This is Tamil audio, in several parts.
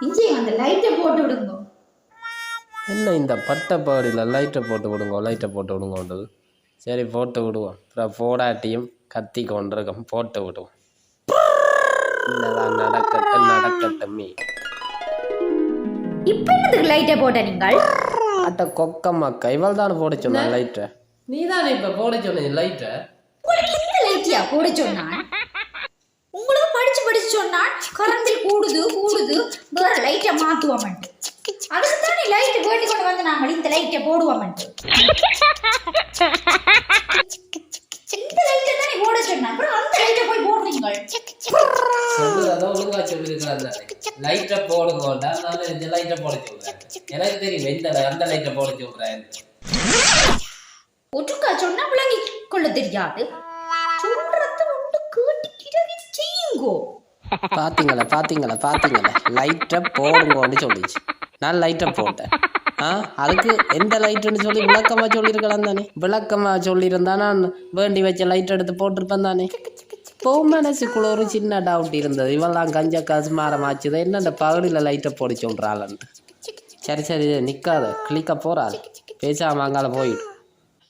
இஞ்சி அந்த லைட்டை போட்டு விடுங்க. என்ன இந்த பட்டப்பாடியில் லைட்டை போட்டு விடுங்க, லைட்டை போட்டு விடுங்கன்றது. சரி போட்டு விடுவோம். அப்புறம் போடாட்டியும் கத்தி கொண்டிருக்கோம், போட்டு விடுவோம். என்னதான் நடக்கட்டுமே. இப்ப என்னதுக்கு லைட்டை போட்ட நீங்கள்? அட்ட கொக்கம்மாக்கா இவள் தானே போட சொன்ன லைட்டை. நீ தானே இப்ப போட சொன்ன லைட்டை. உங்களுக்கு இந்த லைட்டியா போட சொன்னான்? உங்களுக்கு படிச்சு சொன்னான் கரண்டில் கூடுது வேற லைட்டை மாத்துவோம்ட்டு. அதுக்கு தானே லைட் வேண்டி கொண்டு வந்து நாங்கள் இந்த லைட்டை போடுவோம்ட்டு. இந்த லைட்டை தானே போட சொன்னா அப்புறம் அந்த லைட்டை போய் போடுறீங்க. அதான் ஒழுங்கா சொல்லிருக்கிறாங்க, லைட்டை போடுங்கோண்டா. நான் இந்த லைட்டை போட சொல்றேன். எனக்கு தெரியும் இந்த அந்த லைட்டை போட சொல்றேன். ஒட்டுக்கா சொன்னா விளங்கி கொள்ள தெரியாது. சொல்றத ஒன்று கேட்டுக்கிட்டே செய்யுங்கோ. பாத்தீங்களா லைட்டை போடுங்கன்னு சொல்லிச்சு. நான் லைட்டை போட்டேன். அதுக்கு எந்த லைட்டுன்னு சொல்லி விளக்கமா சொல்லியிருக்கலாம் தானே. விளக்கமா சொல்லியிருந்தா நான் வேண்டி வச்ச லைட் எடுத்து போட்டிருப்பேன் தானே. இப்போ மனசுக்குள்ள ஒரு சின்ன டவுட் இருந்தது, இவெல்லாம் கஞ்ச காசு மாறமாச்சுது என்ன இந்த பகலில் லைட்டை போட சொல்கிறாள்ன்ட்டு. சரி நிற்காத கிளிக்க போறாள், பேசாம அங்கால போயிடு.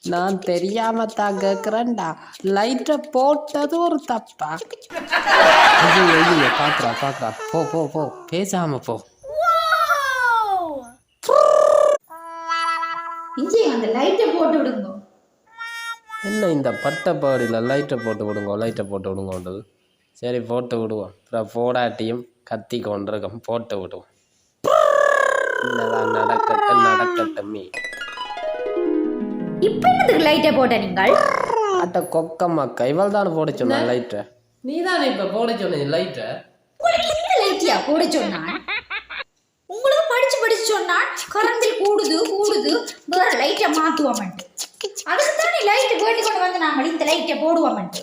நான் தெரியாம தான் கேட்குறேன்டா, லைட்டை போட்டது ஒரு தப்பா? பாக்குறா போ பேசாம போ. இஞ்சி அந்த லைட்டை போட்டு விடுங்க. என்ன இந்த பட்டப்பாடியில் லைட்டை போட்டு விடுங்க, லைட்டை போட்டு விடுங்கன்றது. சரி போட்டு விடுவோம். அப்புறம் போடாட்டியும் கத்தி கொண்டிருக்கோம், போட்டு விடுவோம். என்னதான் நடக்கட்டுமே. இப்ப என்னதுக்கு லைட்டை போட்ட நீங்கள்? அட்ட கொக்கம்மாக்கா இவள் தானே போட சொன்ன லைட்டை. நீ தானே இப்ப போட சொன்ன லைட்டை. உங்களுக்கு இந்த லைட்டியா போட சொன்னான்? உங்களுக்கு படிச்சு சொன்னான் கரண்டில் கூடுது வேற லைட்டை மாத்துவோம்ட்டு. அதுக்கு தானே லைட் வேண்டி கொண்டு வந்து நாங்கள் இந்த லைட்டை போடுவோம்ட்டு.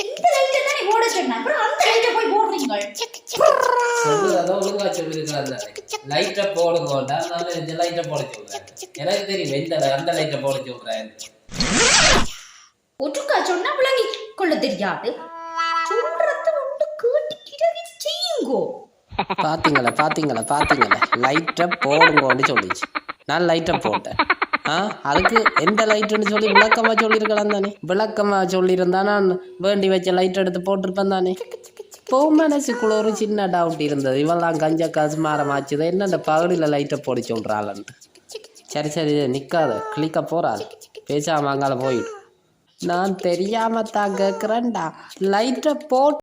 இந்த லைட்டை தானே போட சொன்னா அப்புறம் அந்த லைட்டை போய் போடுறீங்க. அதான் ஒழுங்கா சொல்லிருக்கிறாங்க, லைட்டை போடுங்கோண்டா. நான் இந்த லைட்டை போட சொல்றேன். எனக்கு தெரியும் இந்த அந்த லைட்டை போட சொல்றேன். ஒட்டுக்கா சொன்னா விளங்கி கொள்ள தெரியாது. சொல்றத ஒன்று கேட்டுக்கிட்டே செய்யுங்கோ. பாத்தீங்களா லைட்டை போடுங்கன்னு சொல்லிச்சு. நான் லைட்டை போட்டேன். அதுக்கு எந்த லைட்டுன்னு சொல்லி விளக்கமா சொல்லியிருக்கலாம் தானே. விளக்கமா சொல்லியிருந்தா நான் வேண்டி வச்ச லைட் எடுத்து போட்டிருப்பேன் தானே. இப்போ மனசுக்குள்ள ஒரு சின்ன டவுட் இருந்தது, இவெல்லாம் கஞ்ச காசு மாறமாச்சுது என்ன இந்த பகலில் லைட்டை போட சொல்கிறாள்ன்ட்டு. சரி நிற்காத கிளிக்க போறாள், பேசாம அங்கால போயிடு. நான் தெரியாம தான் கேட்குறேன்டா, லைட்டை போட்டு